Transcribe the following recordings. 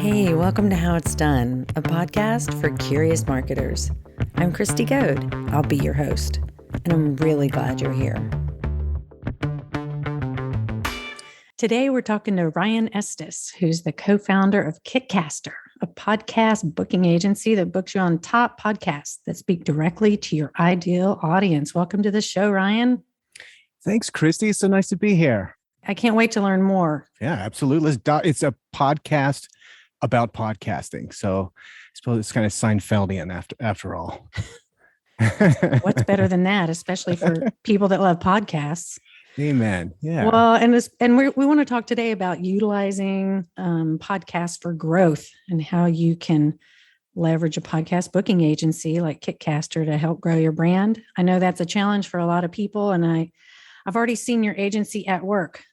Hey, welcome to How It's Done, a podcast for curious marketers. I'm Christy Goad. I'll be your host, and I'm really glad you're here. Today, we're talking to Ryan Estes, who's the co-founder of Kitcaster, a podcast booking agency that books you on top podcasts that speak directly to your ideal audience. Welcome to the show, Ryan. Thanks, Christy. It's so nice to be here. I can't wait to learn more. Yeah, absolutely. It's a podcast about podcasting. So I suppose it's kind of Seinfeldian after all. What's better than that, especially for people that love podcasts? Amen. Yeah. Well, and we want to talk today about utilizing podcasts for growth and how you can leverage a podcast booking agency like Kitcaster to help grow your brand. I know that's a challenge for a lot of people, and I've already seen your agency at work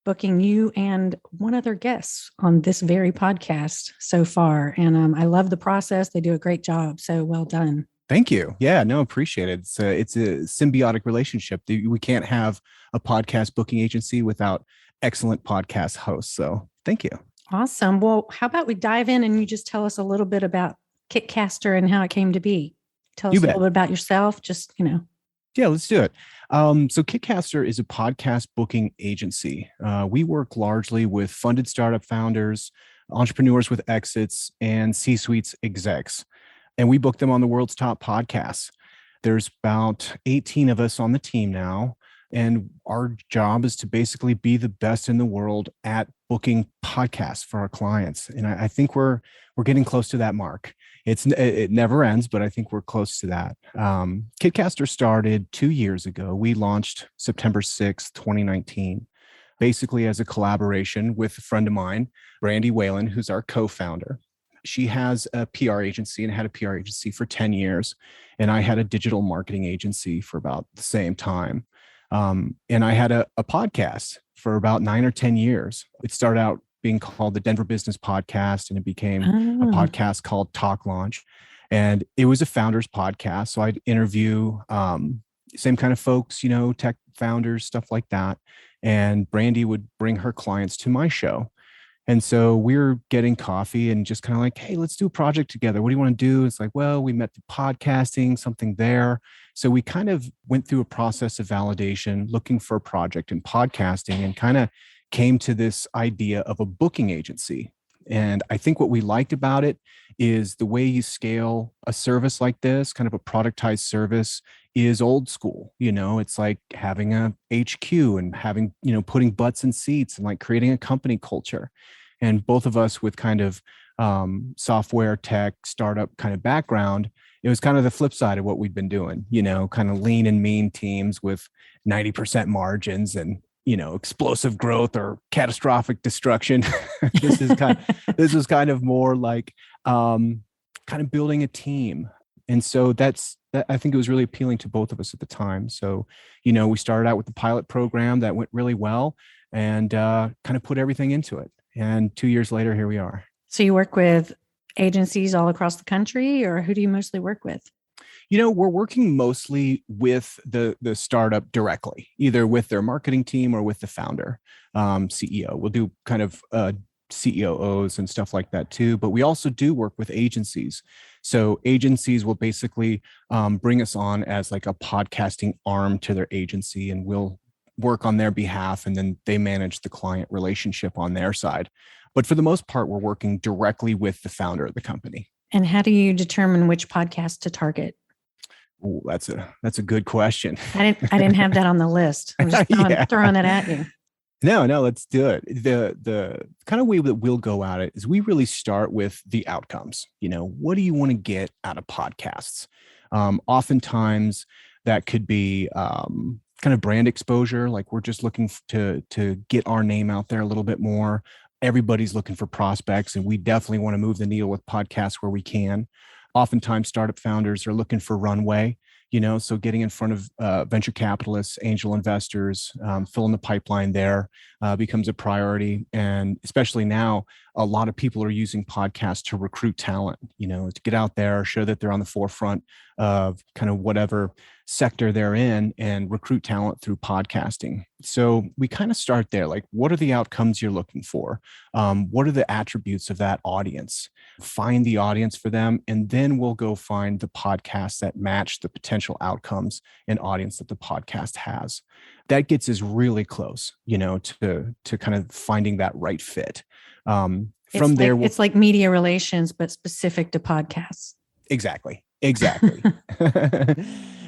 booking you and one other guest on this very podcast so far. And I love the process. They do a great job. So well done. Thank you. Yeah, no, appreciate it. It's a symbiotic relationship. We can't have a podcast booking agency without excellent podcast hosts. So thank you. Awesome. Well, how about we dive in and you just tell us a little bit about Kitcaster and how it came to be? Tell us a little bit about yourself. Just, Yeah, let's do it. So Kitcaster is a podcast booking agency. We work largely with funded startup founders, entrepreneurs with exits, and C-suites execs. And we book them on the world's top podcasts. There's about 18 of us on the team now. And our job is to basically be the best in the world at booking podcasts for our clients. And I think we're getting close to that mark. It never ends, but I think we're close to that. Kitcaster started 2 years ago. We launched September 6th, 2019, basically as a collaboration with a friend of mine, Brandy Whalen, who's our co-founder. She has a PR agency and had a PR agency for 10 years. And I had a digital marketing agency for about the same time. And I had a podcast for about 9 or 10 years. It started out being called the Denver Business Podcast, and it became a podcast called Talk Launch. And it was a founder's podcast. So I'd interview same kind of folks, tech founders, stuff like that. And Brandy would bring her clients to my show. And so we were getting coffee and just kind of like, hey, let's do a project together. What do you want to do? It's like, well, we met through podcasting, something there. So we kind of went through a process of validation, looking for a project in podcasting, and kind of came to this idea of a booking agency. And I think what we liked about it is the way you scale a service like this, kind of a productized service, is old school. It's like having a HQ and having, putting butts in seats and like creating a company culture. And both of us with kind of software, tech, startup kind of background, it was kind of the flip side of what we've been doing, kind of lean and mean teams with 90% margins and, explosive growth or catastrophic destruction. This is kind of more like kind of building a team. And so that I think it was really appealing to both of us at the time. So, we started out with the pilot program that went really well and kind of put everything into it. And 2 years later, here we are. So you work with agencies all across the country, or who do you mostly work with? We're working mostly with the startup directly, either with their marketing team or with the founder, CEO. We'll do kind of CEOs and stuff like that too. But we also do work with agencies. So agencies will basically bring us on as like a podcasting arm to their agency, and we'll work on their behalf, and then they manage the client relationship on their side. But for the most part, we're working directly with the founder of the company. And how do you determine which podcast to target? Oh, that's a good question. I didn't have that on the list. I'm just throwing it at you. No, let's do it. The kind of way that we'll go at it is we really start with the outcomes. What do you want to get out of podcasts? Oftentimes that could be kind of brand exposure. Like we're just looking to get our name out there a little bit more. Everybody's looking for prospects, and we definitely want to move the needle with podcasts where we can. Oftentimes startup founders are looking for runway, so getting in front of venture capitalists, angel investors, filling the pipeline there becomes a priority. And especially now, a lot of people are using podcasts to recruit talent, to get out there, show that they're on the forefront of kind of whatever sector they're in and recruit talent through podcasting. So we kind of start there. Like, what are the outcomes you're looking for? What are the attributes of that audience? Find the audience for them, and then we'll go find the podcasts that match the potential outcomes and audience that the podcast has. That gets us really close, to kind of finding that right fit. From there, it's like media relations, but specific to podcasts. Exactly.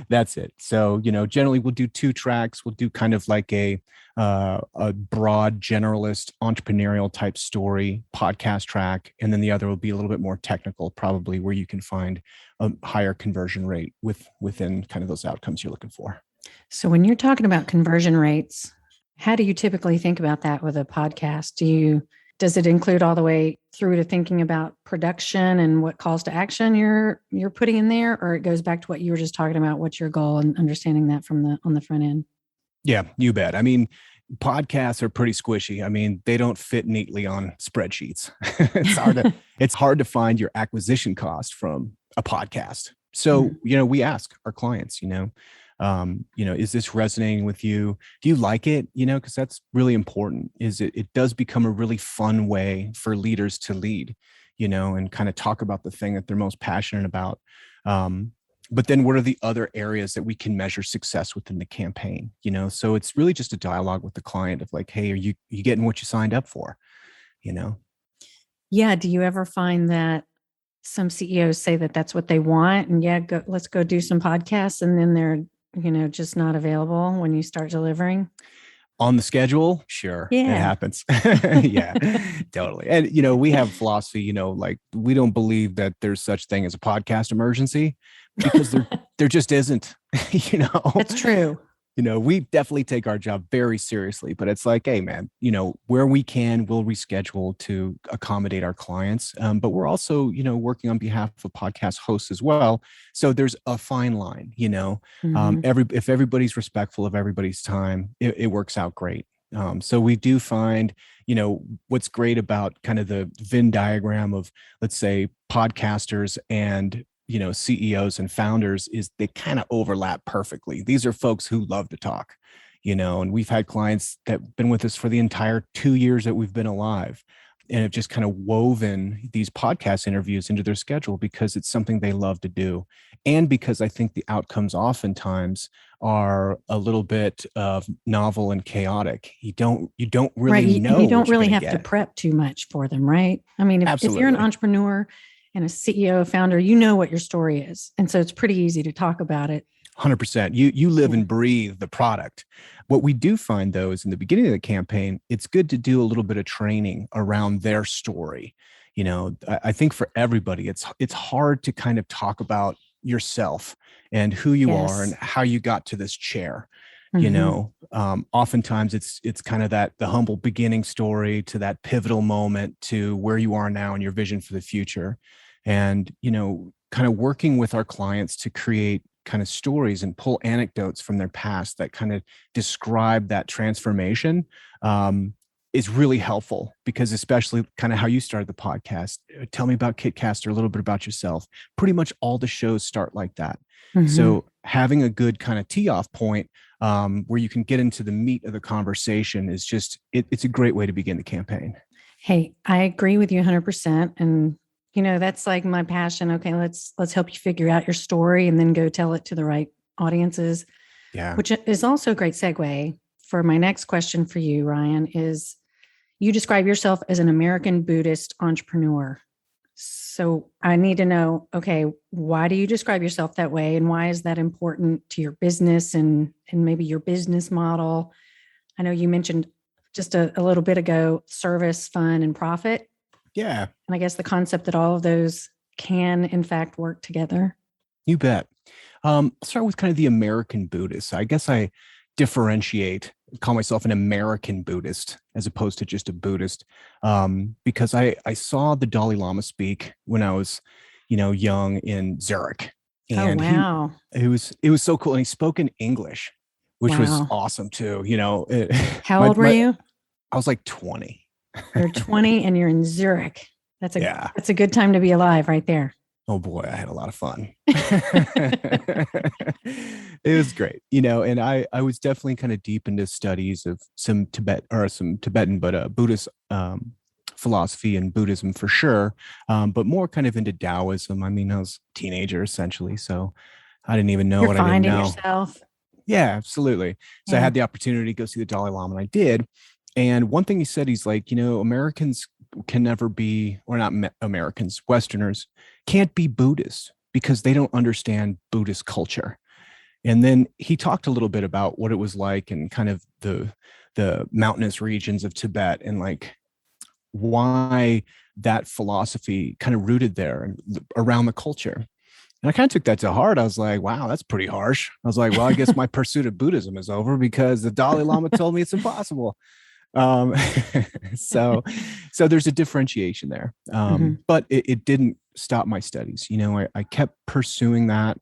That's it. So, generally we'll do 2 tracks. We'll do kind of like a broad generalist entrepreneurial type story podcast track. And then the other will be a little bit more technical, probably where you can find a higher conversion rate within kind of those outcomes you're looking for. So when you're talking about conversion rates, how do you typically think about that with a podcast? Does it include all the way through to thinking about production and what calls to action you're putting in there, or it goes back to what you were just talking about? What's your goal, and understanding that on the front end? Yeah, you bet. I mean, podcasts are pretty squishy. I mean, they don't fit neatly on spreadsheets. It's hard to find your acquisition cost from a podcast. So, we ask our clients, is this resonating with you? Do you like it? Because that's really important. It does become a really fun way for leaders to lead, and kind of talk about the thing that they're most passionate about. But then what are the other areas that we can measure success within the campaign? So it's really just a dialogue with the client of like, hey, are you getting what you signed up for? Yeah. Do you ever find that some CEOs say that that's what they want, and let's go do some podcasts, and then they're just not available when you start delivering? On the schedule? Sure. Yeah. It happens. Yeah, totally. And, we have philosophy, like we don't believe that there's such thing as a podcast emergency, because there just isn't, That's true. We definitely take our job very seriously, but it's like, hey man, where we can, we'll reschedule to accommodate our clients. But we're also, working on behalf of podcast hosts as well. So there's a fine line, if everybody's respectful of everybody's time, it works out great. So we do find, what's great about kind of the Venn diagram of, let's say, podcasters and CEOs and founders is they kind of overlap perfectly. These are folks who love to talk, and we've had clients that have been with us for the entire 2 years that we've been alive, and have just kind of woven these podcast interviews into their schedule because it's something they love to do. And because I think the outcomes oftentimes are a little bit of novel and chaotic. You don't really know. You don't really have to prep too much for them, right? I mean, if you're an entrepreneur and a CEO, founder, you know what your story is. And so it's pretty easy to talk about it. 100%. You live and breathe the product. What we do find, though, is in the beginning of the campaign, it's good to do a little bit of training around their story. I think for everybody, it's hard to kind of talk about yourself and who you are and how you got to this chair. Oftentimes it's kind of the humble beginning story to that pivotal moment to where you are now and your vision for the future. And, kind of working with our clients to create kind of stories and pull anecdotes from their past that kind of describe that transformation is really helpful, because especially kind of how you started the podcast. Tell me about Kitcaster, a little bit about yourself. Pretty much all the shows start like that. So having a good kind of tee off point where you can get into the meat of the conversation is just, it's a great way to begin the campaign. Hey, I agree with you 100%. And, that's like my passion. Okay, let's help you figure out your story and then go tell it to the right audiences. Yeah. Which is also a great segue for my next question for you, Ryan, is you describe yourself as an American Buddhist entrepreneur. So I need to know, okay, why do you describe yourself that way? And why is that important to your business and maybe your business model? I know you mentioned just a little bit ago, service, fun, and profit. Yeah. And I guess the concept that all of those can, in fact, work together. You bet. I'll start with kind of the American Buddhist. I guess I call myself an American Buddhist as opposed to just a Buddhist, because I saw the Dalai Lama speak when I was, young in Zurich. And it was so cool. And he spoke in English, which was awesome too. How old were you? I was like 20. You're 20 and you're in Zurich. That's a good time to be alive right there. Oh boy, I had a lot of fun. It was great, and I was definitely kind of deep into studies of some Tibetan, but Buddhist philosophy and Buddhism for sure, but more kind of into Taoism. I mean, I was a teenager essentially, so I didn't even know You're what I didn't finding know. yourself. Yeah, absolutely. So I Yeah. had the opportunity to go see the Dalai Lama, and I did. And one thing he said, he's like, Americans can never be, or not Americans, Westerners can't be Buddhist because they don't understand Buddhist culture. And then he talked a little bit about what it was like and kind of the mountainous regions of Tibet and like why that philosophy kind of rooted there and around the culture. And I kind of took that to heart. I was like, wow, that's pretty harsh. I was like, well, I guess my pursuit of Buddhism is over because the Dalai Lama told me it's impossible. Um, so, so there's a differentiation there. Hmm. But it didn't stop my studies. I kept pursuing that.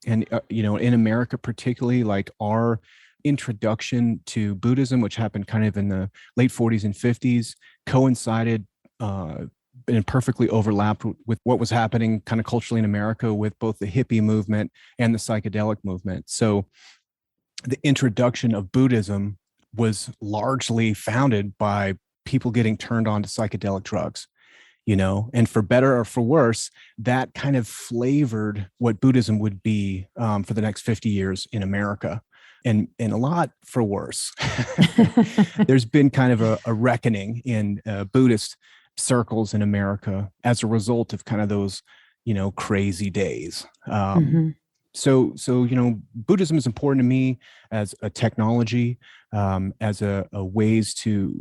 And, in America, particularly, like our introduction to Buddhism, which happened kind of in the late 40s and 50s, coincided and perfectly overlapped with what was happening kind of culturally in America with both the hippie movement and the psychedelic movement. So the introduction of Buddhism was largely founded by people getting turned on to psychedelic drugs, and for better or for worse, that kind of flavored what Buddhism would be for the next 50 years in America. And a lot for worse. There's been kind of a reckoning in Buddhist circles in America as a result of kind of those, crazy days. Hmm. So Buddhism is important to me as a technology, as a ways to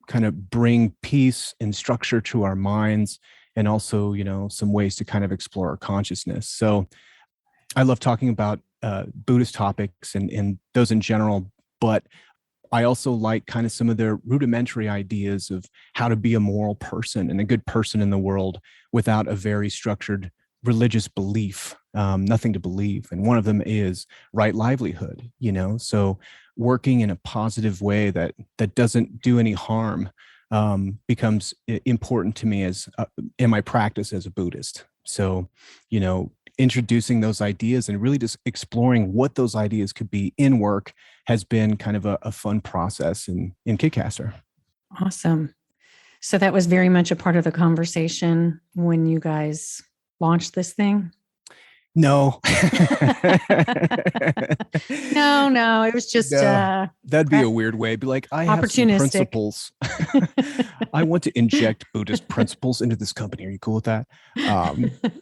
kind of bring peace and structure to our minds, and also some ways to kind of explore our consciousness. So I love talking about Buddhist topics and those in general, but I also like kind of some of their rudimentary ideas of how to be a moral person and a good person in the world without a very structured religious belief, nothing to believe. And one of them is right livelihood, so working in a positive way that doesn't do any harm becomes important to me as in my practice as a Buddhist. So, introducing those ideas and really just exploring what those ideas could be in work has been kind of a fun process in Kitcaster. Awesome. So that was very much a part of the conversation when you guys launched this thing. No. No, it was just No, that'd be a weird way. Be like, I have some opportunistic. principles. I want to inject Buddhist principles into this company. Are you cool with that?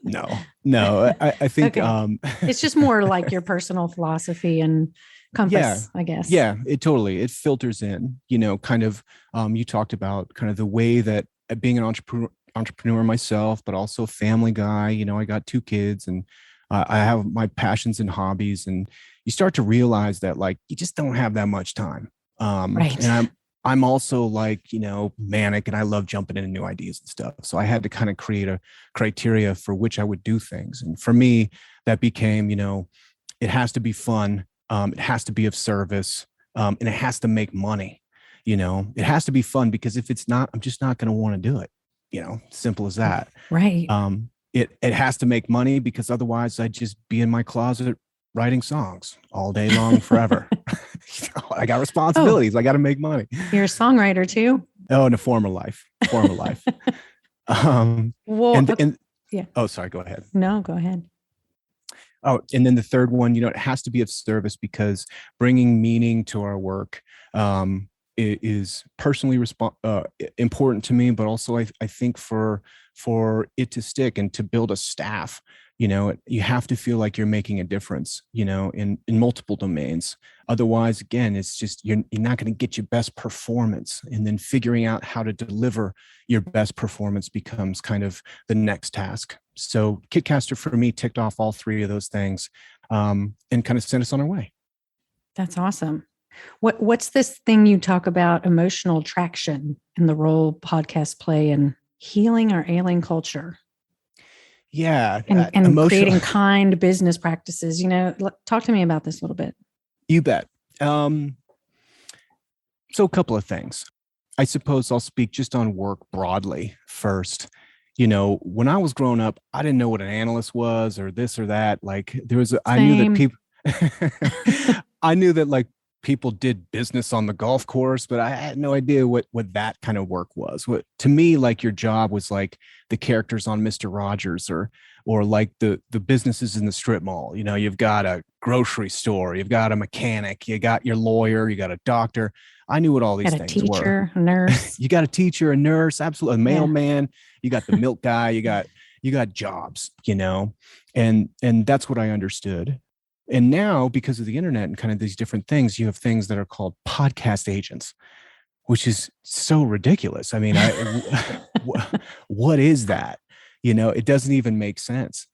No. I think, Okay. It's just more like your personal philosophy and yeah, compass, I guess. yeah, it filters in, kind of, you talked about kind of the way that being an entrepreneur myself, but also a family guy, I got two kids and I have my passions and hobbies, and you start to realize that like you just don't have that much time. Right. And I'm also like, manic, and I love jumping into new ideas and stuff. So I had to kind of create a criteria for which I would do things. And for me, that became, it has to be fun. It has to be of service, and it has to make money. It has to be fun, because if it's not, I'm just not going to want to do it. Simple as that. Right. It has to make money, because otherwise I'd just be in my closet writing songs all day long forever. I got responsibilities. I got to make money. You're a songwriter too. Oh, in a former life. Well, And yeah. oh, sorry, go ahead. No, go ahead. Oh, and then the third one, it has to be of service, because bringing meaning to our work is personally important to me, but also I think for it to stick and to build a staff, you have to feel like you're making a difference, in multiple domains. Otherwise, again, it's just you're not going to get your best performance, and then figuring out how to deliver your best performance becomes kind of the next task. So Kitcaster for me ticked off all three of those things, and kind of sent us on our way. That's awesome. What's this thing you talk about, emotional traction, and the role podcasts play in healing our ailing culture? Yeah, And emotional. creating kind business practices. Talk to me about this a little bit. You bet. So a couple of things. I suppose I'll speak just on work broadly first. When I was growing up, I didn't know what an analyst was or this or that. Like I knew that Same. people, I knew that like people did business on the golf course, but I had no idea what that kind of work was. What to me, like your job was like the characters on Mr. Rogers or like the businesses in the strip mall. You've got a grocery store, you've got a mechanic, you got your lawyer, you got a doctor. I knew what all these Got a things were. teacher, a nurse. You got a teacher, a nurse, absolutely, a Yeah. mailman, you got the milk guy, you got jobs, and that's what I understood. And now, because of the internet and kind of these different things, you have things that are called podcast agents, which is so ridiculous. I mean, what is that? It doesn't even make sense.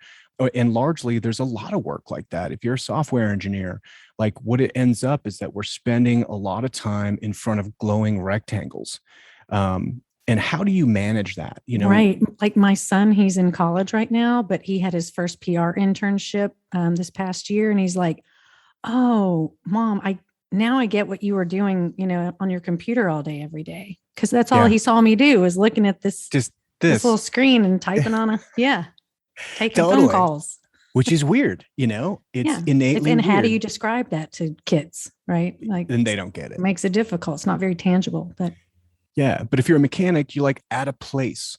And largely, there's a lot of work like that. If you're a software engineer, like what it ends up is that we're spending a lot of time in front of glowing rectangles. And how do you manage that? Right. Like my son, he's in college right now, but he had his first PR internship this past year. And he's like, "Oh, mom, I get what you were doing, on your computer all day, every day." Cause that's all Yeah, he saw me do was looking at just this little this. screen and typing on taking phone Totally, calls. which is weird. It's Yeah. innately And how do you weird, describe that to kids? Right. Like and they don't get it it. makes it difficult. It's not very tangible, but Yeah, but if you're a mechanic, you like add a place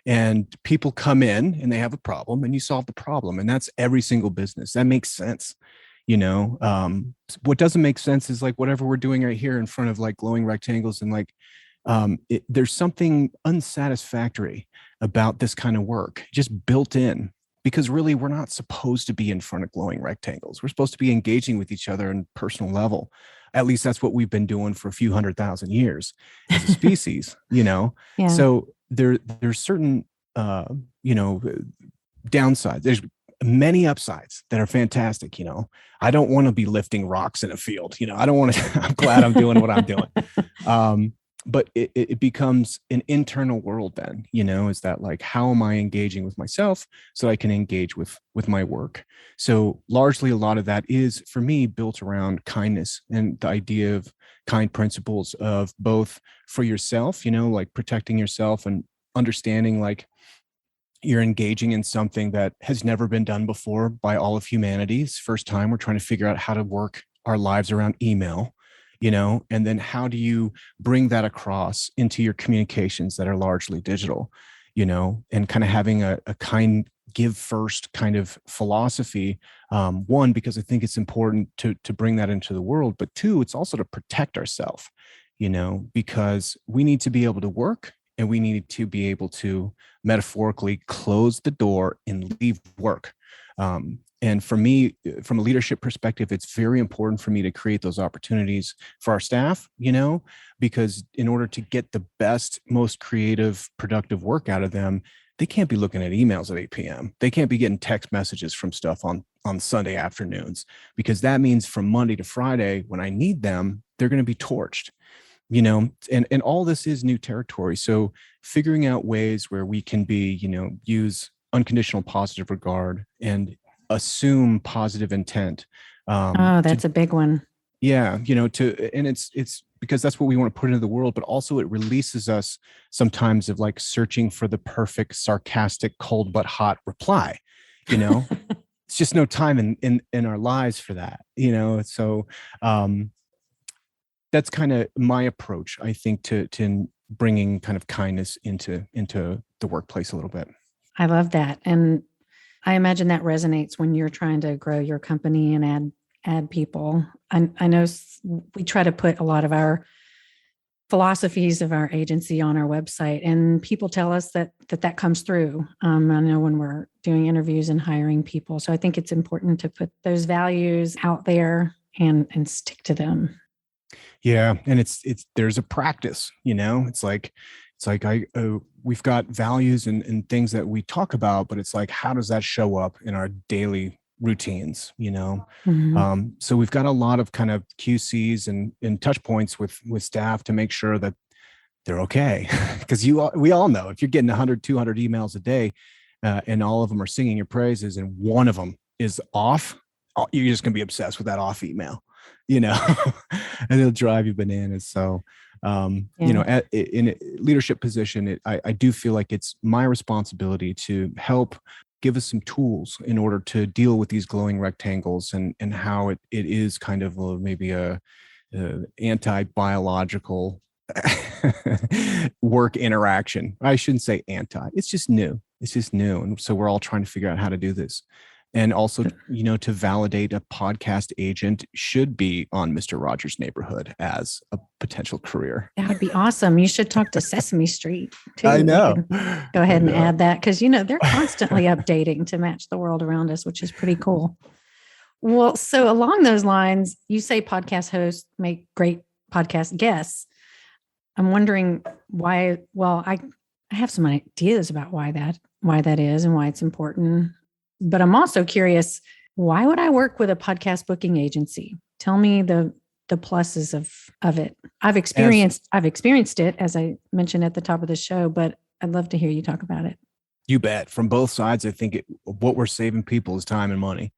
and people come in and they have a problem and you solve the problem. And that's every single business. That makes sense. What doesn't make sense is like whatever we're doing right here in front of like glowing rectangles and like there's something unsatisfactory about this kind of work just built in because really we're not supposed to be in front of glowing rectangles. We're supposed to be engaging with each other in personal level. At least that's what we've been doing for a few 100,000 years as a species. yeah. So there's certain you know downsides. There's many upsides that are fantastic. I don't want to be lifting rocks in a field. I don't want to. I'm glad I'm doing what I'm doing. um but it becomes an internal world then. Is that like, how am I engaging with myself so I can engage with my work? So largely a lot of that is for me built around kindness and the idea of kind principles of both for yourself, like protecting yourself and understanding like you're engaging in something that has never been done before by all of humanity. It's the first time we're trying to figure out how to work our lives around email, and then how do you bring that across into your communications that are largely digital, and kind of having a kind give first kind of philosophy. One, because I think it's important to bring that into the world, but two, it's also to protect ourselves, because we need to be able to work and we need to be able to metaphorically close the door and leave work. And for me, from a leadership perspective, it's very important for me to create those opportunities for our staff, because in order to get the best, most creative, productive work out of them, they can't be looking at emails at 8 p.m. They can't be getting text messages from stuff on Sunday afternoons, because that means from Monday to Friday, when I need them, they're going to be torched. And all this is new territory. So figuring out ways where we can be, use unconditional positive regard and assume positive intent. Oh, that's a big one. Yeah, and it's because that's what we want to put into the world, but also it releases us sometimes of like searching for the perfect, sarcastic, cold but hot reply. It's just no time in our lives for that. So that's kind of my approach, I think, to bringing kind of kindness into the workplace a little bit. I love that. And I imagine that resonates when you're trying to grow your company and add people. I know we try to put a lot of our philosophies of our agency on our website, and people tell us that comes through. I know when we're doing interviews and hiring people. So I think it's important to put those values out there and stick to them. Yeah, and it's there's a practice, it's like we've got values and things that we talk about, but it's like, how does that show up in our daily routines? Mm-hmm. So we've got a lot of kind of QCs and touch points with staff to make sure that they're okay, because we all know if you're getting 100, 200 emails a day, and all of them are singing your praises, and one of them is off, you're just gonna be obsessed with that off email. And it'll drive you bananas. So In a leadership position, I do feel like it's my responsibility to help give us some tools in order to deal with these glowing rectangles and how it is kind of maybe a anti-biological work interaction. I shouldn't say anti. It's just new. And so we're all trying to figure out how to do this. And also, to validate a podcast agent should be on Mr. Rogers' Neighborhood as a potential career. That would be awesome. You should talk to Sesame Street too. I know. Go ahead and add that because, they're constantly updating to match the world around us, which is pretty cool. Well, so along those lines, you say podcast hosts make great podcast guests. I'm wondering why. Well, I have some ideas about why that is and why it's important. But I'm also curious, why would I work with a podcast booking agency? Tell me the pluses of it. I've experienced it, as I mentioned at the top of the show, but I'd love to hear you talk about it. You bet. From both sides, I think what we're saving people is time and money.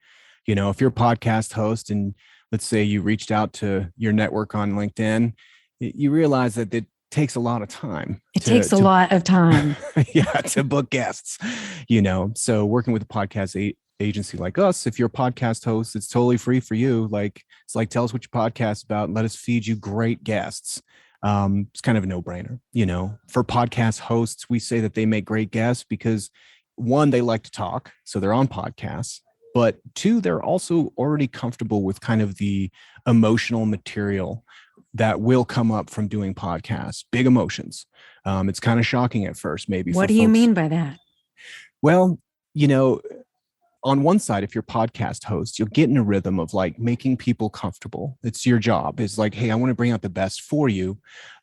If you're a podcast host and let's say you reached out to your network on LinkedIn, you realize that it takes a lot of time. It takes a lot of time. Yeah, to book guests, So working with a podcast agency like us, if you're a podcast host, it's totally free for you. It's like, tell us what your podcast is about and let us feed you great guests. It's kind of a no-brainer. For podcast hosts, we say that they make great guests because one, they like to talk, so they're on podcasts. But two, they're also already comfortable with kind of the emotional material that will come up from doing podcasts, big emotions. It's kind of shocking at first, maybe. What do you mean by that? Well, on one side, if you're a podcast host, you'll get in a rhythm of making people comfortable. It's your job. It's like, hey, I want to bring out the best for you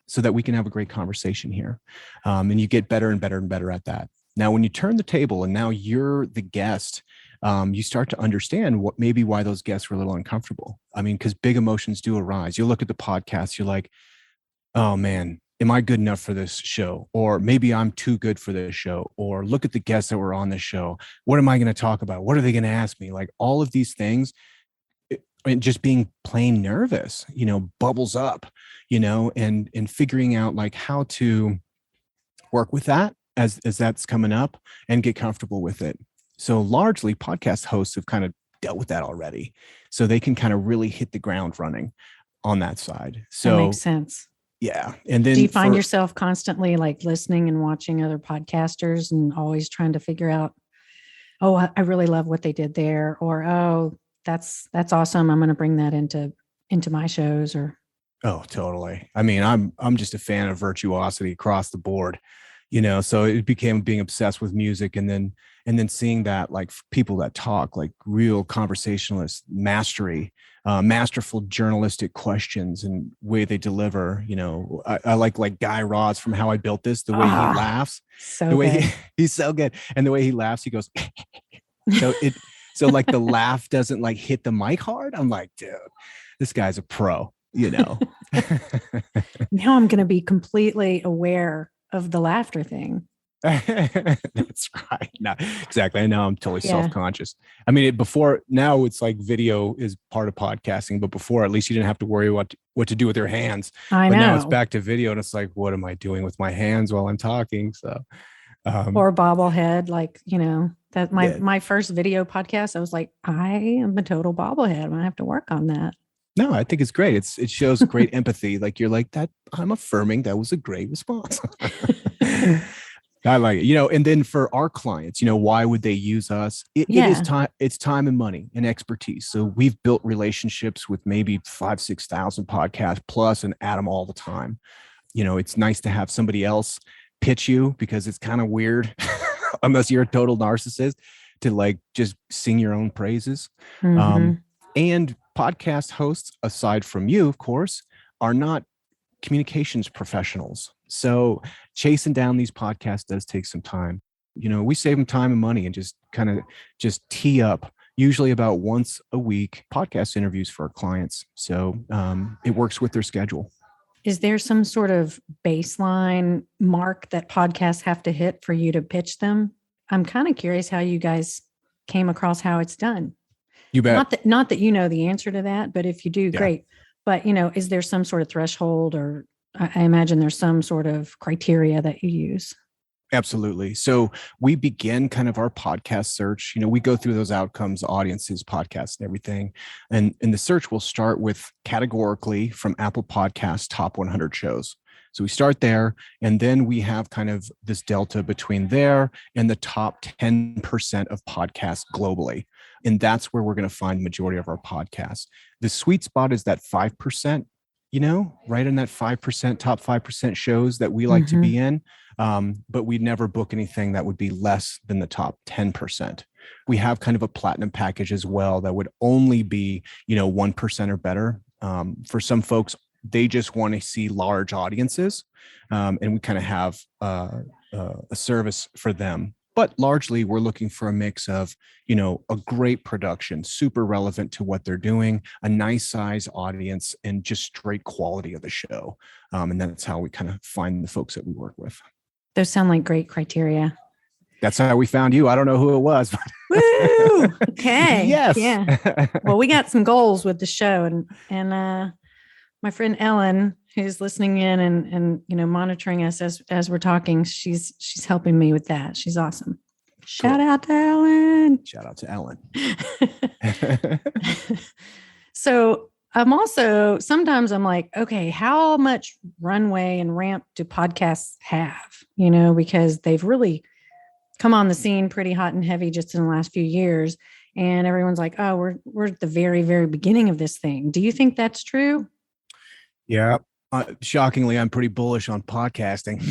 so that we can have a great conversation here. And you get better and better and better at that. Now, when you turn the table and now you're the guest, you start to understand why those guests were a little uncomfortable. I mean, because big emotions do arise. You look at the podcast, you're like, oh man, am I good enough for this show? Or maybe I'm too good for this show. Or look at the guests that were on this show. What am I going to talk about? What are they going to ask me? All of these things, and just being plain nervous, bubbles up, and figuring out how to work with that as that's coming up and get comfortable with it. So largely podcast hosts have kind of dealt with that already. So they can kind of really hit the ground running on that side. So that makes sense. Yeah. And then do you find yourself constantly listening and watching other podcasters and always trying to figure out, oh, I really love what they did there, or, oh, that's awesome, I'm going to bring that into my shows? Or Oh, totally. I mean, I'm just a fan of virtuosity across the board, so it became being obsessed with music and then seeing that people that talk real conversationalists, mastery, masterful journalistic questions and way they deliver. I like Guy Raz from How I Built This, the way he laughs, the way he's so good. And the way he laughs, he goes, so the laugh doesn't hit the mic hard. I'm like, dude, this guy's a pro, Now I'm going to be completely aware of the laughter thing. That's right. No, exactly. I know I'm totally self-conscious. I mean, now it's video is part of podcasting, but before at least you didn't have to worry what to do with your hands. I know. Now it's back to video and it's what am I doing with my hands while I'm talking? So, or bobblehead, that my first video podcast, I was like, I am a total bobblehead. I'm going to have to work on that. No, I think it's great. It shows great empathy. You're like that. I'm affirming that was a great response. I like it, and then for our clients, why would they use us? It is time. It's time and money and expertise. So we've built relationships with maybe 5,000-6,000 podcasts plus and add them all the time. It's nice to have somebody else pitch you because it's kind of weird unless you're a total narcissist to just sing your own praises. Mm-hmm. And podcast hosts, aside from you, of course, are not communications professionals. So chasing down these podcasts does take some time. We save them time and money and just tee up usually about once a week podcast interviews for our clients. So it works with their schedule. Is there some sort of baseline mark that podcasts have to hit for you to pitch them? I'm kind of curious how you guys came across how it's done. You bet. Not that you know the answer to that, but if you do, great. But, is there some sort of threshold or I imagine there's some sort of criteria that you use. Absolutely. So we begin kind of our podcast search. We go through those outcomes, audiences, podcasts, and everything. And the search will start with categorically from Apple Podcasts top 100 shows. So we start there, and then we have kind of this delta between there and the top 10% of podcasts globally. And that's where we're going to find the majority of our podcasts. The sweet spot is that 5%, right in that 5%, top 5% shows that we like to be in. But we never book anything that would be less than the top 10%. We have kind of a platinum package as well that would only be, 1% or better. For some folks, they just want to see large audiences. And we kind of have a service for them. But largely, we're looking for a mix of, a great production, super relevant to what they're doing, a nice size audience, and just straight quality of the show. And that's how we kind of find the folks that we work with. Those sound like great criteria. That's how we found you. I don't know who it was. Woo! Okay. Yes. Yeah. Well, we got some goals with the show, and my friend Ellen, who's listening in and monitoring us as we're talking, she's helping me with that. She's awesome. Shout out to Ellen. Shout out to Ellen. So sometimes I'm like, okay, how much runway and ramp do podcasts have? Because they've really come on the scene pretty hot and heavy just in the last few years. And everyone's like, oh, we're at the very, very beginning of this thing. Do you think that's true? Yeah. Shockingly, I'm pretty bullish on podcasting.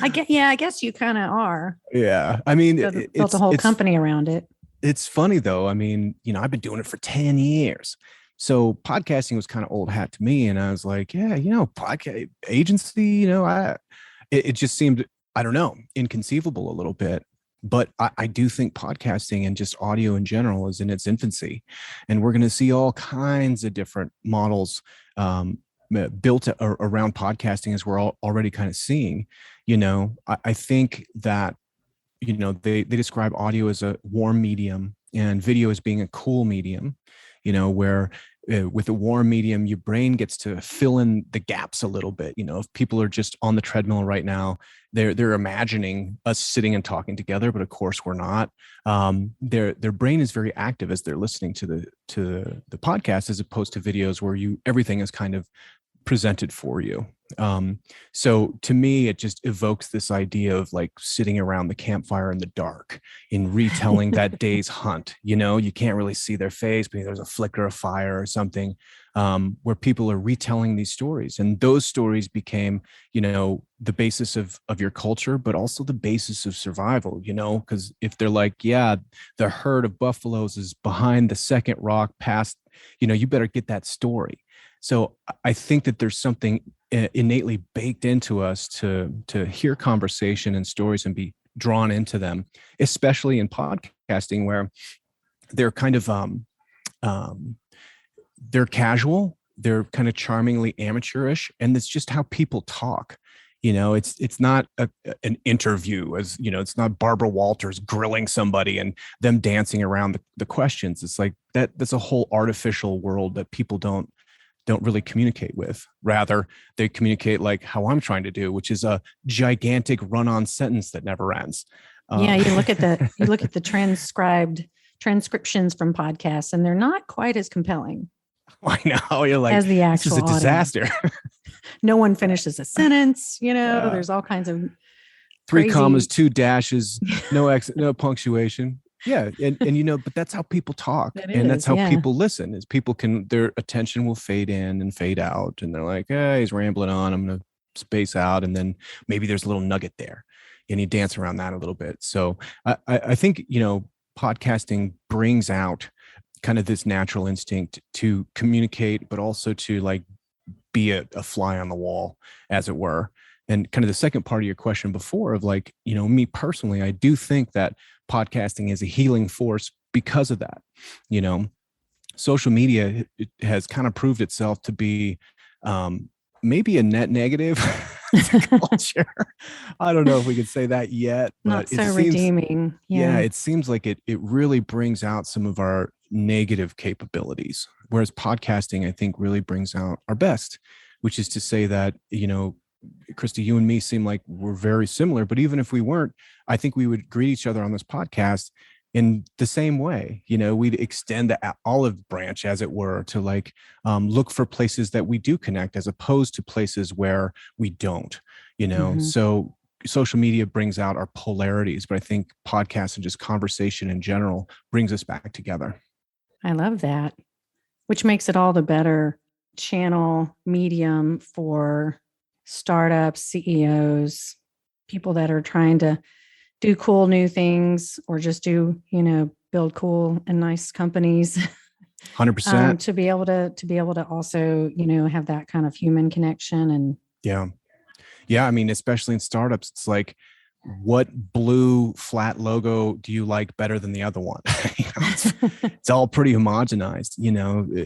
I guess you kind of are. Yeah. I mean, built a whole company around it. It's funny though. I mean, I've been doing it for 10 years. So podcasting was kind of old hat to me. And I was like, yeah, podcast agency, it just seemed, I don't know, inconceivable a little bit. But I do think podcasting and just audio in general is in its infancy. And we're going to see all kinds of different models built around podcasting, as we're already kind of seeing. I think that, they describe audio as a warm medium and video as being a cool medium, where with a warm medium, your brain gets to fill in the gaps a little bit. If people are just on the treadmill right now, they're imagining us sitting and talking together, but of course we're not. Their brain is very active as they're listening to the podcast, as opposed to videos where everything is kind of presented for you. So to me, it just evokes this idea of like sitting around the campfire in the dark and retelling that day's hunt. You can't really see their face, but there's a flicker of fire or something, where people are retelling these stories. And those stories became, the basis of your culture, but also the basis of survival, because if they're like, yeah, the herd of buffaloes is behind the second rock past, you better get that story. So I think that there's something innately baked into us to hear conversation and stories and be drawn into them, especially in podcasting, where they're kind of they're casual, they're kind of charmingly amateurish, and it's just how people talk. It's not an interview, as it's not Barbara Walters grilling somebody and them dancing around the questions. It's like that's a whole artificial world that people don't really communicate with. Rather, they communicate like how I'm trying to do, which is a gigantic run-on sentence that never ends. Yeah, you look at the transcriptions from podcasts, and they're not quite as compelling. I know. You're like, as the actual this is a disaster. No one finishes a sentence. There's all kinds of 3 commas, 2 dashes, no punctuation. Yeah. And but that's how people talk. That's how people listen, is their attention will fade in and fade out. And they're like, he's rambling on, I'm going to space out. And then maybe there's a little nugget there and you dance around that a little bit. So I think, podcasting brings out kind of this natural instinct to communicate, but also to like be a fly on the wall, as it were. And kind of the second part of your question before of like, me personally, I do think that podcasting is a healing force because of that. Social media, it has kind of proved itself to be maybe a net negative culture. I don't know if we could say that yet, but not so redeeming. Yeah, it seems like it really brings out some of our negative capabilities, whereas podcasting, I think, really brings out our best. which is to say that, Christy, you and me seem like we're very similar, but even if we weren't, I think we would greet each other on this podcast in the same way. We'd extend the olive branch, as it were, to look for places that we do connect as opposed to places where we don't, So social media brings out our polarities, but I think podcasts and just conversation in general brings us back together. I love that, which makes it all the better channel medium for startups, CEOs, people that are trying to do cool new things or just do, build cool and nice companies. 100%. To be able to also, have that kind of human connection. And yeah. I mean, especially in startups, it's like, what blue flat logo do you like better than the other one? It's all pretty homogenized.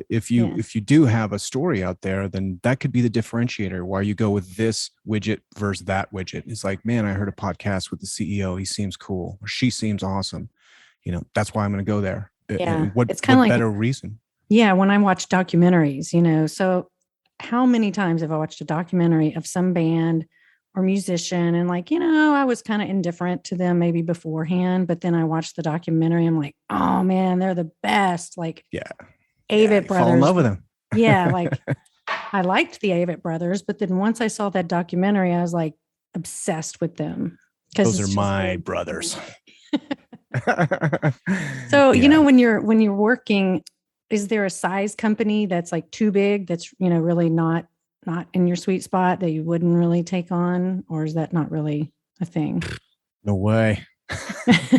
If you do have a story out there, then that could be the differentiator why you go with this widget versus that widget. It's like, man, I heard a podcast with the CEO. He seems cool, or she seems awesome. That's why I'm going to go there. Yeah. It's kind of like better reason. Yeah. When I watch documentaries, so how many times have I watched a documentary of some band or musician and I was kind of indifferent to them maybe beforehand, but then I watched the documentary. I'm like, oh man, they're the best. Avett Brothers. Fall in love with them. Yeah. I liked the Avett Brothers, but then once I saw that documentary, I was obsessed with them. Those are my brothers. So, when you're working, is there a size company that's too big? That's, really not in your sweet spot that you wouldn't really take on? Or is that not really a thing? No way.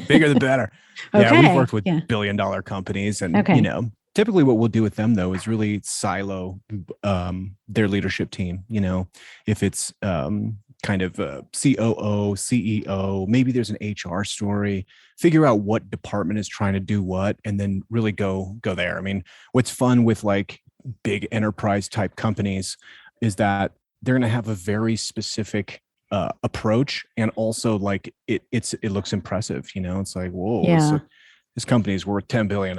Bigger the better. Okay. Yeah, we've worked with billion-dollar companies, and typically what we'll do with them though is really silo their leadership team. If it's kind of a COO, CEO, maybe there's an HR story, figure out what department is trying to do what, and then really go there. I mean, what's fun with big enterprise type companies is that they're going to have a very specific approach, and also it looks impressive. It's like, whoa, this company is worth $10 billion.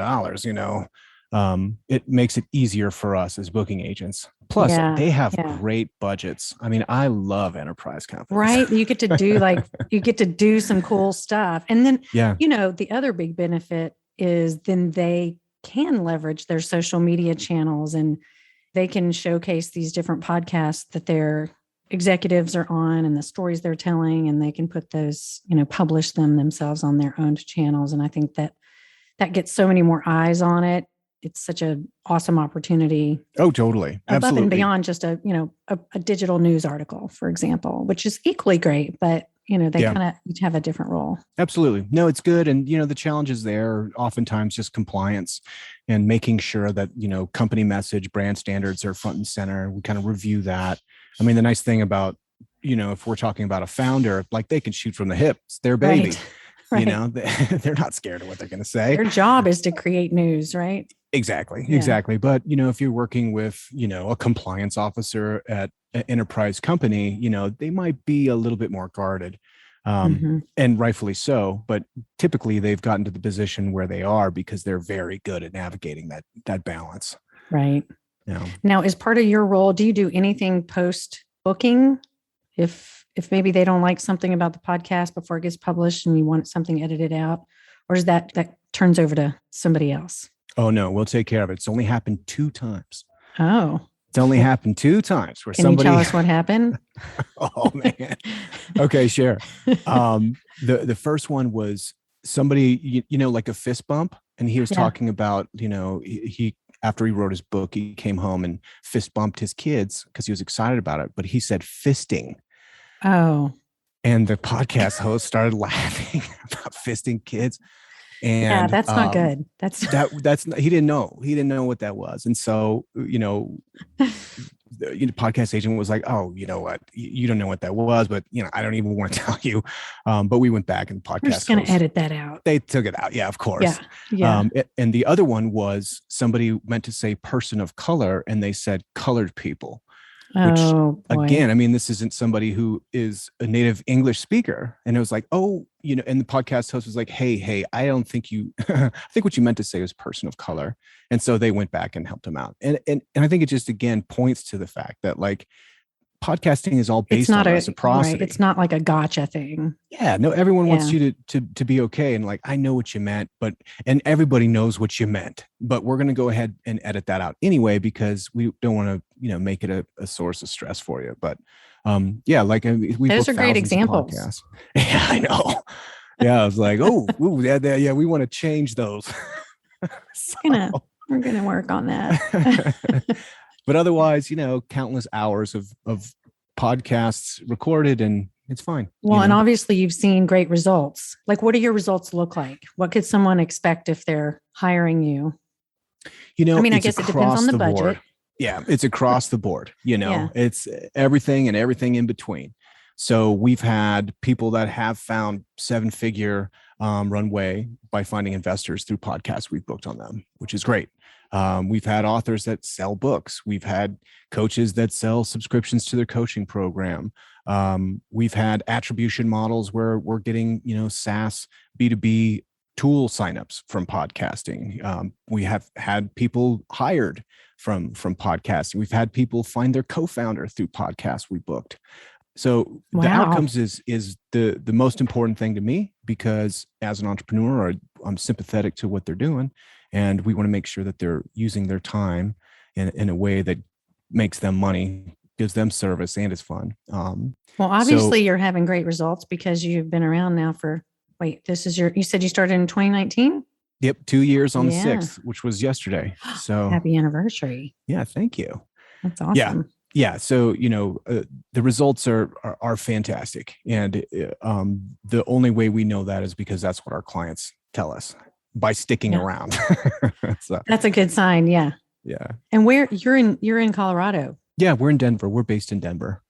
It makes it easier for us as booking agents. Plus, they have great budgets. I mean, I love enterprise companies. Right? You get to do some cool stuff, and then the other big benefit is then they can leverage their social media channels, and they can showcase these different podcasts that their executives are on and the stories they're telling, and they can put those, publish them themselves on their own channels. And I think that gets so many more eyes on it. It's such an awesome opportunity. Oh, totally. Absolutely. Above and beyond just a digital news article, for example, which is equally great, but they kind of each have a different role. Absolutely. No, it's good. And, the challenges there are oftentimes just compliance and making sure that, company message, brand standards are front and center. We kind of review that. I mean, the nice thing about, if we're talking about a founder, they can shoot from the hip. It's their baby. Right. They're not scared of what they're going to say. Their job is to create news, right? Exactly. But, if you're working with, a compliance officer at an enterprise company, they might be a little bit more guarded, and rightfully so. But typically they've gotten to the position where they are because they're very good at navigating that balance. Right. Now, as part of your role, do you do anything post booking? If maybe they don't like something about the podcast before it gets published and you want something edited out, or is that turns over to somebody else? Oh no, we'll take care of it. It's only happened 2 times. Oh, it's only happened 2 times where Can you tell us what happened? Oh man. Okay, sure. The first one was somebody, like a fist bump, and he was talking about, he after he wrote his book, he came home and fist bumped his kids because he was excited about it, but he said fisting. Oh. And the podcast host started laughing about fisting kids. And that's not good. That's he didn't know what that was. And so, the podcast agent was like, oh, you know what? You don't know what that was, but I don't even want to tell you. But we went back and podcast. We're just going to edit that out. They took it out. Yeah, of course. Yeah. And the other one was somebody meant to say person of color and they said colored people. Which, again, I mean, this isn't somebody who is a native English speaker. And it was like, oh, and the podcast host was like, hey, I don't think I think what you meant to say was person of color. And so they went back and helped him out. And I think it just, again, points to the fact that like podcasting is all based on reciprocity. Right. It's not like a gotcha thing. Yeah, no, everyone wants you to be okay. And like, I know what you meant, and everybody knows what you meant, but we're going to go ahead and edit that out anyway, because we don't want to, make it a source of stress for you. But yeah, like those are great examples. Yeah, I know. Yeah, I was like, yeah, we want to change those. We're gonna work on that. But otherwise, countless hours of podcasts recorded, and it's fine. Well, and obviously you've seen great results. Like, what do your results look like? What could someone expect if they're hiring you? I guess it depends on the budget. Board. Yeah, it's across the board. It's everything and everything in between. So we've had people that have found 7-figure runway by finding investors through podcasts we've booked on them, which is great. We've had authors that sell books. We've had coaches that sell subscriptions to their coaching program. We've had attribution models where we're getting, SaaS B2B tool signups from podcasting. We have had people hired from podcasting. We've had people find their co-founder through podcasts we booked. So the outcomes is the most important thing to me, because as an entrepreneur, I'm sympathetic to what they're doing, and we want to make sure that they're using their time in a way that makes them money, gives them service, and is fun. Well, obviously you're having great results because you've been around now for, you said you started in 2019? Yep. 2 years on the 6th, which was yesterday. So happy anniversary. Yeah. Thank you. That's awesome. Yeah. So, the results are fantastic. And the only way we know that is because that's what our clients tell us by sticking around. So, that's a good sign. Yeah. Yeah. And where you're in Colorado? Yeah, we're in Denver. We're based in Denver.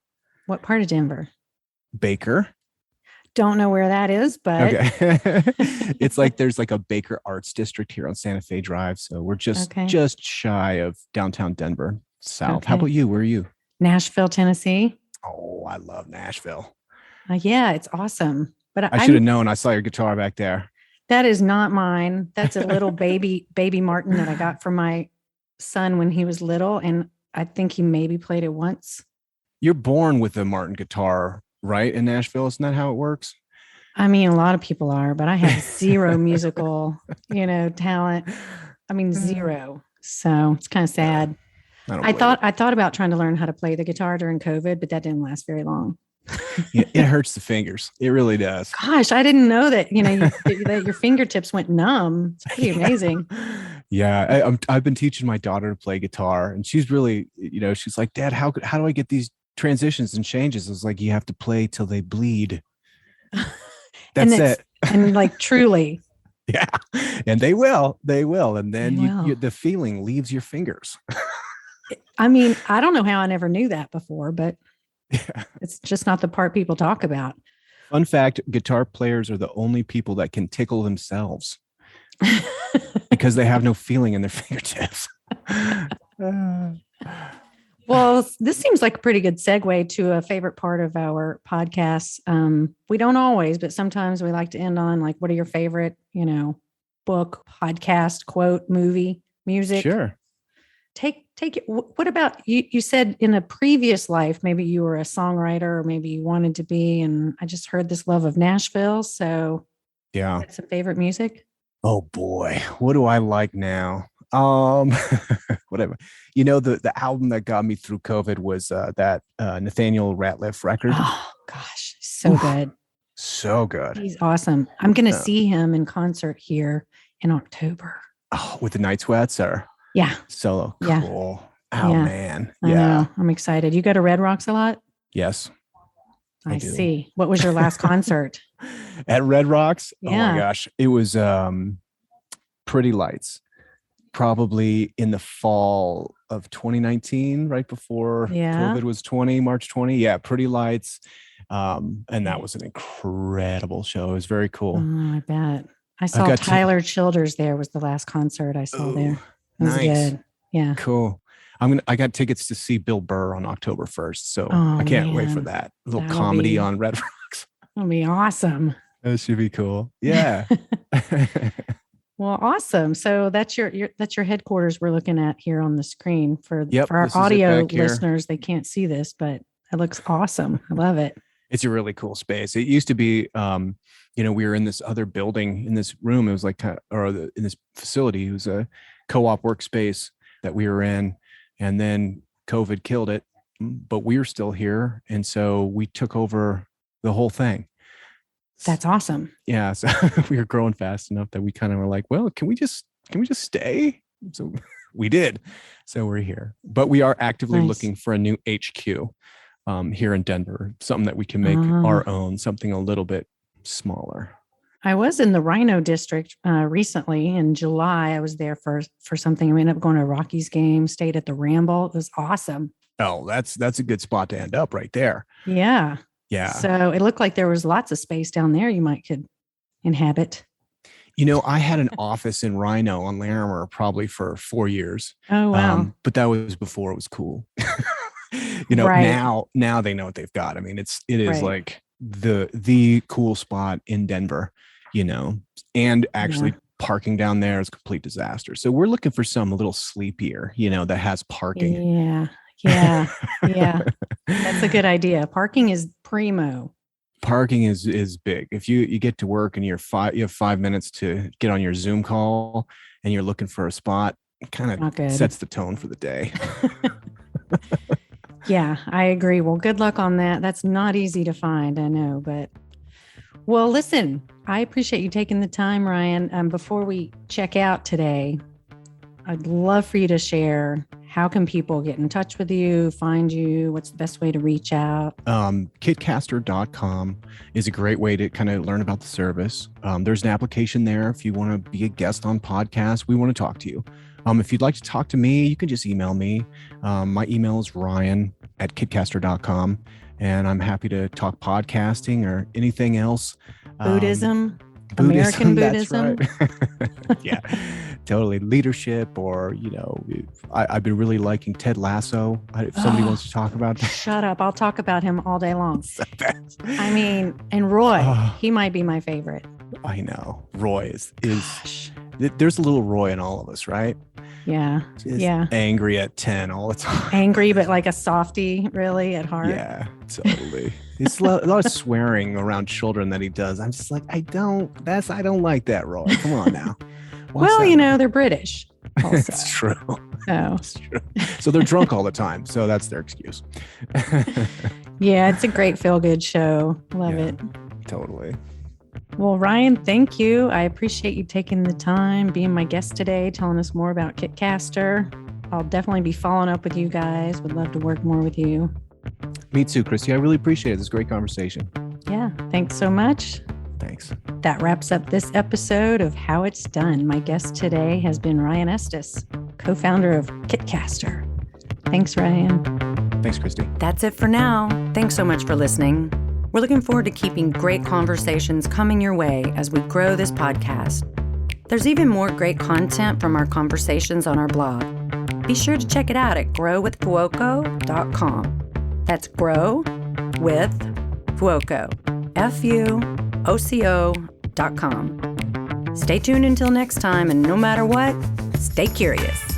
What part of Denver? Baker. Don't know where that is, but okay. It's like there's like a Baker Arts District here on Santa Fe Drive. So we're just shy of downtown Denver, south. Okay. How about you? Where are you? Nashville, Tennessee. Oh, I love Nashville. Yeah, it's awesome. But I should have known. I saw your guitar back there. That is not mine. That's a little baby Martin that I got from my son when he was little, and I think he maybe played it once. You're born with a Martin guitar, right? In Nashville, isn't that how it works? I mean, a lot of people are, but I have zero musical, talent. I mean, zero. So it's kind of sad. I thought about trying to learn how to play the guitar during COVID, but that didn't last very long. It hurts the fingers. It really does. Gosh, I didn't know that, that your fingertips went numb. It's pretty amazing. Yeah. I've been teaching my daughter to play guitar, and she's really, she's like, Dad, how do I get these transitions and changes? I was like, you have to play till they bleed. That's it. And like, truly. Yeah. And they will. And then the feeling leaves your fingers. I mean, I don't know how I never knew that before, but it's just not the part people talk about. Fun fact, guitar players are the only people that can tickle themselves because they have no feeling in their fingertips. Well, this seems like a pretty good segue to a favorite part of our podcast. We don't always, but sometimes we like to end on like, what are your favorite, book, podcast, quote, movie, music? Sure. Take it. What about you? You said in a previous life, maybe you were a songwriter, or maybe you wanted to be. And I just heard this love of Nashville. So yeah, that's a favorite music. Oh boy, what do I like now? Whatever. The album that got me through COVID was that Nathaniel Rateliff record. Oh gosh, so good. So good. He's awesome. I'm going to see him in concert here in October. Oh, with the Night Sweats or? Yeah. Solo. Yeah. Cool. Oh man. I know. I'm excited. You go to Red Rocks a lot? Yes. I see. What was your last concert? At Red Rocks? Yeah. Oh my gosh. It was Pretty Lights. Probably in the fall of 2019, right before COVID was March 20. Yeah, Pretty Lights. And that was an incredible show. It was very cool. Oh, I bet. I saw Tyler Childers there was the last concert I saw there. It was good. Yeah. Cool. I got tickets to see Bill Burr on October 1st. So I can't wait for that. A little comedy on Red Rocks. That'll be awesome. That should be cool. Yeah. Well, awesome. So that's your headquarters we're looking at here on the screen Yep. for our This is it audio back here. listeners. They can't see this, but it looks awesome. I love it. It's a really cool space. It used to be, we were in this other building in this room. It was like, in this facility, it was a co-op workspace that we were in. And then COVID killed it, but we were still here. And so we took over the whole thing. That's awesome. Yeah. So we were growing fast enough that we kind of were like, well, can we just stay? So we did. So we're here, but we are actively looking for a new HQ here in Denver, something that we can make our own, something a little bit smaller. I was in the Rhino district recently in July. I was there for something. We ended up going to a Rockies game, stayed at the Ramble. It was awesome. Oh, that's a good spot to end up right there. Yeah. Yeah. So it looked like there was lots of space down there you could inhabit. I had an office in Rhino on Larimer probably for 4 years. Oh, wow. But that was before it was cool. Right. Now they know what they've got. I mean, it is Right. like the cool spot in Denver, and actually parking down there is a complete disaster. So we're looking for some a little sleepier, that has parking. Yeah. That's a good idea. Parking is primo. Parking is big. If you get to work and you have 5 minutes to get on your Zoom call and you're looking for a spot, it kind of sets the tone for the day. Yeah, I agree. Well, good luck on that. That's not easy to find, I know, but well, listen, I appreciate you taking the time, Ryan. Before we check out today, I'd love for you to share, how can people get in touch with you, find you? What's the best way to reach out? Kitcaster.com is a great way to kind of learn about the service. There's an application there. If you want to be a guest on podcasts, we want to talk to you. If you'd like to talk to me, you can just email me. My email is ryan@kitcaster.com, and I'm happy to talk podcasting or anything else. Buddhism, American Buddhism. That's right. Yeah, totally. Leadership, or, I've been really liking Ted Lasso. If somebody wants to talk about that. Shut up. I'll talk about him all day long. I mean, and Roy, he might be my favorite. I know. Roy is there's a little Roy in all of us, right? Yeah. Just angry at 10 all the time. Angry, but like a softie, really, at heart. Yeah, totally. It's a lot of swearing around children that he does. I'm just like, I don't like that, Roy. Come on now. They're British. It's true. Oh. It's true. So they're drunk all the time. So that's their excuse. Yeah, it's a great feel-good show. Love it. Totally. Well, Ryan, thank you. I appreciate you taking the time, being my guest today, telling us more about Kitcaster. I'll definitely be following up with you guys. Would love to work more with you. Me too, Christy. I really appreciate it. It's a great conversation. Yeah. Thanks so much. Thanks. That wraps up this episode of How It's Done. My guest today has been Ryan Estes, co-founder of Kitcaster. Thanks, Ryan. Thanks, Christy. That's it for now. Thanks so much for listening. We're looking forward to keeping great conversations coming your way as we grow this podcast. There's even more great content from our conversations on our blog. Be sure to check it out at growwithfuoco.com. That's grow with Fuoco, FUOCO.com. Stay tuned until next time, and no matter what, stay curious.